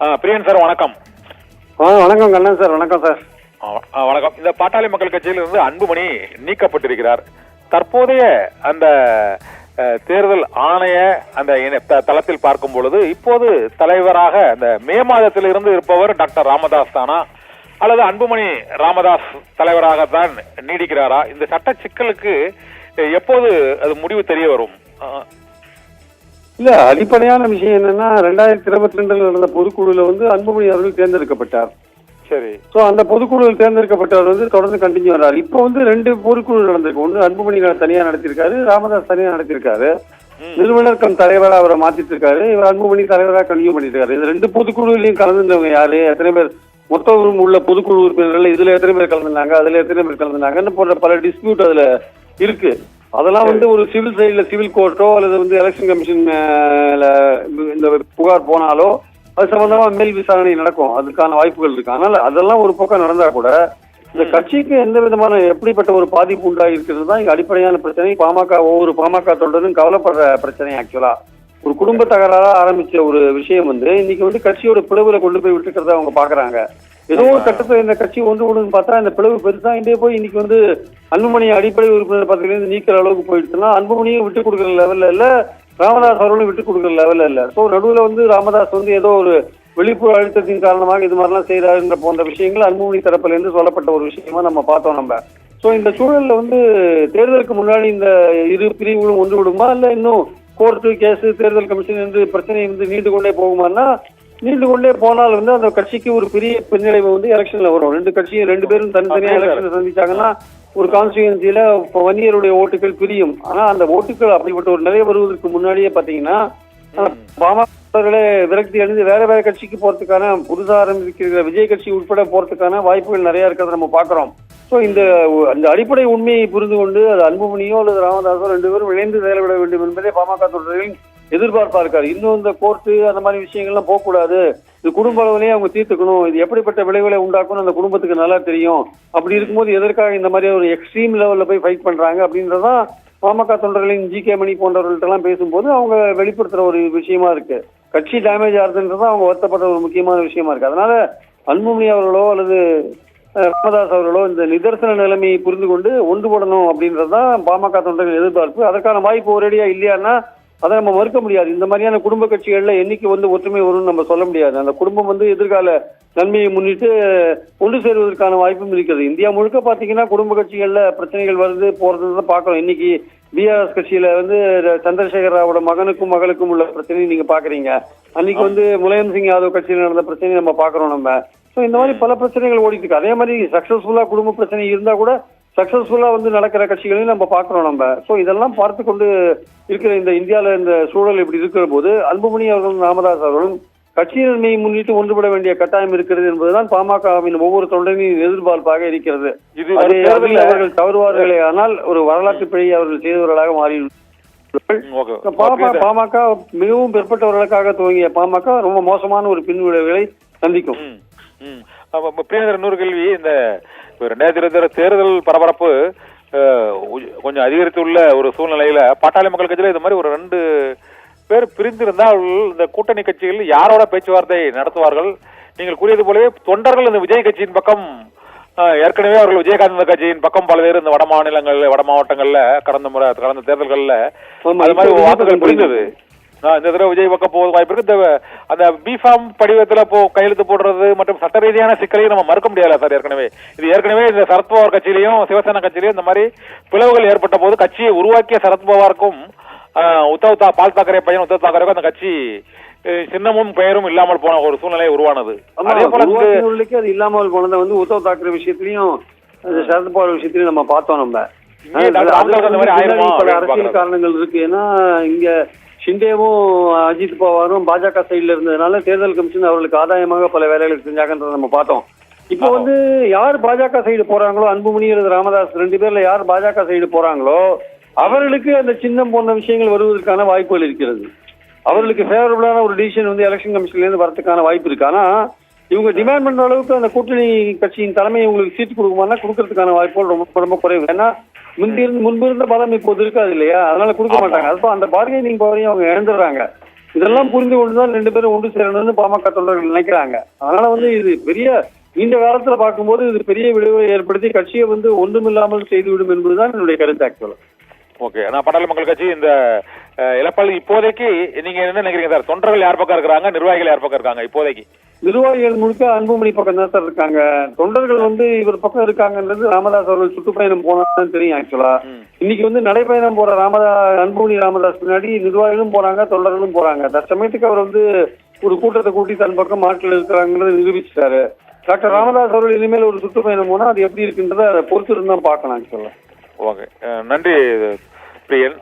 பிரியன் sir வணக்கம். வணக்கம் Kannan sir. வணக்கம் சார். வணக்கம். இந்த பாட்டாளி மக்கள் கட்சியிலிருந்து அன்புமணி நீக்கப்பட்டிருக்கிறார். தற்போதைய அந்த தேர்தல் ஆணைய அந்த தளத்தில் பார்க்கும் பொழுது இப்போது தலைவராக அந்த மே மாதத்திலிருந்து இருப்பவர் டாக்டர் ராமதாஸ் தானா அல்லது அன்புமணி ராமதாஸ் தலைவராகத்தான் நீடிக்கிறாரா? இந்த சட்ட சிக்கலுக்கு எப்போது அது முடிவு தெரிய வரும்? இல்ல, அடிப்படையான விஷயம் என்னன்னா 2022 நடந்த பொதுக்குழுல அன்புமணி அவர்கள் தேர்ந்தெடுக்கப்பட்டார். சரி. சோ அந்த பொதுக்குழுவில் தேர்ந்தெடுக்கப்பட்டவர் தொடர்ந்து கண்டினியூ வர்றாரு. இப்போ 2 பொதுக்குழு நடந்திருக்கு. ஒன்று அன்புமணி தனியா நடத்திருக்காரு, ராமதாஸ் தனியா நடத்திருக்காரு. நிறுவனர் தலைவரா அவரை மாத்திட்டு இருக்காரு, இவர் அன்புமணி தலைவராக கண்டினியூ பண்ணிட்டு இருக்காரு. இந்த 2 பொதுக்குழுலையும் கலந்துருந்தவங்க யாரு, எத்தனை பேர் மொத்தம் உள்ள பொதுக்குழு உறுப்பினர்கள், இதுல எத்தனை பேர் கலந்துருந்தாங்க, அதுல எத்தனை பேர் கலந்துருந்தாங்கன்னு போன்ற பல டிஸ்பியூட் அதுல இருக்கு. அதெல்லாம் ஒரு சிவில் சைட்ல சிவில் கோர்ட்டோ அல்லது எலெக்ஷன் கமிஷன் இந்த புகார் போனாலோ அது சம்பந்தமா மேல் விசாரணை நடக்கும். அதுக்கான வாய்ப்புகள் இருக்கு. அதனால அதெல்லாம் ஒரு பக்கம் நடந்தா கூட இந்த கட்சிக்கு எந்த விதமான எப்படிப்பட்ட ஒரு பாதிப்பு உண்டாகி இருக்கிறது தான் இங்க அடிப்படையான பிரச்சனை. ஒவ்வொரு பாமக தொண்டரும் கவலைப்படுற பிரச்சனை. ஆக்சுவலா ஒரு குடும்ப தகராறா ஆரம்பிச்ச ஒரு விஷயம் இன்னைக்கு கட்சியோட பிளவுல கொண்டு போய் விட்டுக்கிறத அவங்க பாக்குறாங்க. ஏதோ ஒரு கட்டத்தில் இந்த கட்சி ஒன்று பார்த்தா இந்த பிளவு பெருசா இங்கே போய் இன்னைக்கு அன்புமணி அடிப்படை உறுப்பினர் பதவியிலிருந்து நீக்கிற அளவுக்கு போயிடுச்சுன்னா அன்புமணியும் விட்டு கொடுக்குற லெவல்ல இல்ல, ராமதாஸ் அவர்களும் விட்டு கொடுக்குற லெவல்ல இல்ல. ஸோ நடுவில் ராமதாஸ் ஏதோ ஒரு வெளிப்புற அழுத்தத்தின் காரணமாக இது மாதிரிலாம் செய்யறாருன்ற போன்ற விஷயங்கள் அன்புமணி தரப்புல இருந்து சொல்லப்பட்ட ஒரு விஷயமா நம்ம பார்த்தோம் நம்ம. ஸோ இந்த சூழல்ல தேர்தலுக்கு முன்னாடி இந்த இரு பிரிவுகளும் ஒன்று விடுமா இல்ல இன்னும் கோர்ட்டு கேஸ் தேர்தல் கமிஷன் என்று பிரச்சனை நீண்டு கொண்டே போகுமான்னா நீண்டு கொண்டே போனால் அந்த கட்சிக்கு ஒரு பெரிய பின்னடைவு எலெக்ஷன்ல வரும். 2 கட்சியும் 2 பேரும் தனித்தனியா எலெக்ஷன்ல சந்திச்சாங்கன்னா ஒரு கான்ஸ்டியூன்சியில வன்னியருடைய ஓட்டுகள் பிரியும். ஆனா அந்த ஓட்டுகள் அப்படிப்பட்ட ஒரு நிலை வருவதற்கு முன்னாடியே பாத்தீங்கன்னா பாமகர்களே விரக்தி அடைந்து வேற வேற கட்சிக்கு போறதுக்கான புதுசா ஆரம்பிக்கிற விஜய் கட்சி உட்பட போறதுக்கான வாய்ப்புகள் நிறைய இருக்கிறத நம்ம பாக்குறோம். ஸோ இந்த அடிப்படை உண்மையை புரிந்து கொண்டு அது அன்புமணியோ அல்லது ராமதாஸோ 2 பேரும் இணைந்து செயல்பட வேண்டும் என்பதே பாமக தொண்டர்களின் எதிர்பார்ப்பா இருக்காரு. இன்னும் இந்த கோர்ட்டு அந்த மாதிரி விஷயங்கள்லாம் போகக்கூடாது, இது குடும்ப அளவிலேயே அவங்க தீர்த்துக்கணும், இது எப்படிப்பட்ட விளைவுகளை உண்டாக்கணும் அந்த குடும்பத்துக்கு நல்லா தெரியும். அப்படி இருக்கும்போது எதற்காக இந்த மாதிரி ஒரு எக்ஸ்ட்ரீம் லெவல்ல போய் ஃபைட் பண்றாங்க அப்படின்றதான் பாமக தொண்டர்களின் ஜி.கே. மணி போன்றவர்கள்ட்ட எல்லாம் பேசும்போது அவங்க வெளிப்படுத்துற ஒரு விஷயமா இருக்கு. கட்சி டேமேஜ் ஆகுதுன்றதான் அவங்க வருத்தப்பட்ட ஒரு முக்கியமான விஷயமா இருக்கு. அதனால அன்புமணி அவர்களோ அல்லது ராமதாஸ் அவர்களோ இந்த நிதர்சன நிலைமையை புரிந்து கொண்டு ஒன்றுபடணும் அப்படின்றதுதான் பாமக தொண்டர்கள் எதிர்பார்ப்பு. அதற்கான வாய்ப்பு ஒரேடியா இல்லையான்னா அதை நம்ம மறுக்க முடியாது. இந்த மாதிரியான குடும்ப கட்சிகள்ல என்னைக்கு ஒற்றுமை வரும்னு நம்ம சொல்ல முடியாது. அந்த குடும்பம் எதிர்கால நன்மையை முன்னிட்டு ஒன்று சேருவதற்கான வாய்ப்பும் இருக்கிறது. இந்தியா முழுக்க பாத்தீங்கன்னா குடும்ப கட்சிகள்ல பிரச்சனைகள் வருது போறதுதான் பாக்குறோம். இன்னைக்கு பிஆர்எஸ் கட்சியில சந்திரசேகர ராவோட மகனுக்கும் மகளுக்கும் உள்ள பிரச்சனையை நீங்க பாக்குறீங்க. அன்னைக்கு முலாயம் சிங் யாதவ் கட்சியில நடந்த பிரச்சனையை நம்ம பாக்குறோம் நம்ம. ஸோ இந்த மாதிரி பல பிரச்சனைகள் ஓடிட்டு இருக்கு. அதே மாதிரி சக்சஸ்ஃபுல்லா குடும்ப பிரச்சனை இருந்தா கூட சக்சஸ்ஃபுல்லா நடக்கிற கட்சிகளையும் நம்ம பாக்குறோம் நம்ம. ஸோ இதெல்லாம் பார்த்து கொண்டு இருக்கிற இந்த இந்தியாவில இந்த சூழல் இப்படி இருக்கிற போது அன்புமணி அவர்களும் ராமதாஸ் அவர்களும் கட்சி நன்மையை முன்னிட்டு ஒன்றுபட வேண்டிய கட்டாயம் இருக்கிறது என்பதுதான் பாமகவின் ஒவ்வொரு தொண்டரின் எதிர்பார்ப்பாக இருக்கிறது. அவர்கள் தவறுவார்களே ஆனால் ஒரு வரலாற்று பிழையை அவர்கள் செய்தவர்களாக மாறியுள்ளார்கள். பாமக மிகவும் பிற்பட்டவர்களுக்காக துவங்கிய பாமக ரொம்ப மோசமான ஒரு பின்விளைவுகளை சந்திக்கும். இன்னொரு கேள்வி, இந்த 2020 தேர்தல் பரபரப்பு கொஞ்சம் அதிகரித்துள்ள ஒரு சூழ்நிலையில பாட்டாளி மக்கள் கட்சியில இந்த மாதிரி ஒரு 2 பேர் பிரிந்திருந்தால் இந்த கூட்டணி கட்சிகள் யாரோட பேச்சுவார்த்தை நடத்துவார்கள்? நீங்கள் கூறியது போலவே தொண்டர்கள் இந்த விஜய் கட்சியின் பக்கம் ஏற்கனவே அவர்கள் விஜயகாந்த் கட்சியின் பக்கம் பல்வேறு இந்த வட மாவட்டங்கள்ல கடந்த தேர்தல்கள்ல அது மாதிரி வாக்குகள் புரிந்தது. இந்த தடவை விஜய் பக்கம் போவது வாய்ப்பு இருக்கு. அந்த பிஃபார்ம் படிவத்துல கையெழுத்து போடுறது மற்றும் சட்ட ரீதியான சிக்கலையும் நம்ம மறுக்க முடியல சார். ஏற்கனவே இந்த சரத்பவார் கட்சியிலையும் சிவசேனா கட்சியிலையும் இந்த மாதிரி பிளவுகள் ஏற்பட்ட போது கட்சியை உருவாக்கிய சரத்பவாருக்கும் பால் தாக்கரே பையன் உத்தவ் தாக்கரேக்கும் அந்த கட்சி சின்னமும் பெயரும் இல்லாமல் போன ஒரு சூழ்நிலை உருவானது. அதே போல அது இல்லாமல் போனதை உத்தவ் தாக்கரே விஷயத்திலையும் சரத்பவார் விஷயத்திலையும் நம்ம பார்த்தோம். நம்ம அரசியல் காரணங்கள் இருக்கு. ஏன்னா இங்க ஷிண்டேவும் அஜித் பவாரும் பாஜக சைட்ல இருந்ததுனால தேர்தல் கமிஷன் அவர்களுக்கு ஆதாயமாக பல வேலைகள் செஞ்சாங்கன்றத நம்ம பார்த்தோம். இப்போ யார் பாஜக சைடு போறாங்களோ, அன்புமணி அல்லது ராமதாஸ் 2 பேர்ல யார் பாஜக சைடு போறாங்களோ அவர்களுக்கு அந்த சின்னம் போன்ற விஷயங்கள் வருவதற்கான வாய்ப்புகள் இருக்கிறது. அவர்களுக்கு ஃபேவரபிளான ஒரு டிசிஷன் எலெக்ஷன் கமிஷன்ல இருந்து வரதுக்கான வாய்ப்பு இருக்கு. ஆனா இவங்க டிமாண்ட் பண்ற அளவுக்கு அந்த கூட்டணி கட்சியின் தலைமை உங்களுக்கு சீட்டு கொடுக்குமானா கொடுக்கறதுக்கான வாய்ப்புகள் ரொம்ப ரொம்ப குறைவு. ஏன்னா முன்பு இருந்த பலம் இப்போது இருக்காது இல்லையா, அதனால கொடுக்க மாட்டாங்க. அதுதான் அந்த பார்கெனிங் பவரையும் அவங்க இழந்துடுறாங்க. இதெல்லாம் புரிந்து கொண்டுதான் 2 பேரும் ஒன்று சேரணும்னு பாமக தொண்டர்கள் நினைக்கிறாங்க. அதனால வந்து இது பெரிய நீண்ட காலத்துல பார்க்கும்போது இது பெரிய விளைவை ஏற்படுத்தி கட்சியை வந்து ஒன்றுமில்லாமல் செய்துவிடும் என்பதுதான் என்னுடைய கருத்து. ஆக்சுவலா ஓகே, நான் பாட்டாளி மக்கள் கட்சி இந்த இழப்பால் இப்போதைக்கு நீங்க என்ன நினைக்கிறீங்க சார்? தொண்டர்கள் யார் பக்கம் இருக்கிறாங்க, நிர்வாகிகள் யார் பக்கம் இருக்காங்க? இப்போதைக்கு நிர்வாகிகள் முழுக்க அன்புமணி பக்கம் தான் சார் இருக்காங்க. தொண்டர்கள் வந்து இவர் பக்கம் இருக்காங்கன்றது ராமதாஸ் அவர்கள் சுற்றுப்பயணம் போனாதான் தெரியும். ஆக்சுவலா இன்னைக்கு வந்து நடைப்பயணம் போற அன்புமணி ராமதாஸ் பின்னாடி நிர்வாகிகளும் போறாங்க, தொண்டர்களும் போறாங்க. தற்சமயத்துக்கு அவர் வந்து ஒரு கூட்டத்தை கூட்டி தன் பக்கம் ஆட்கள் இருக்கிறாங்கிறத நிரூபிச்சிட்டாரு. டாக்டர் ராமதாஸ் அவர்கள் இனிமேல் ஒரு சுற்றுப்பயணம் போனா அது எப்படி இருக்குன்றத அதை பொறுத்து இருந்தா பார்க்கலாம். ஆக்சுவலா ஓகே, நன்றி பிரியன்.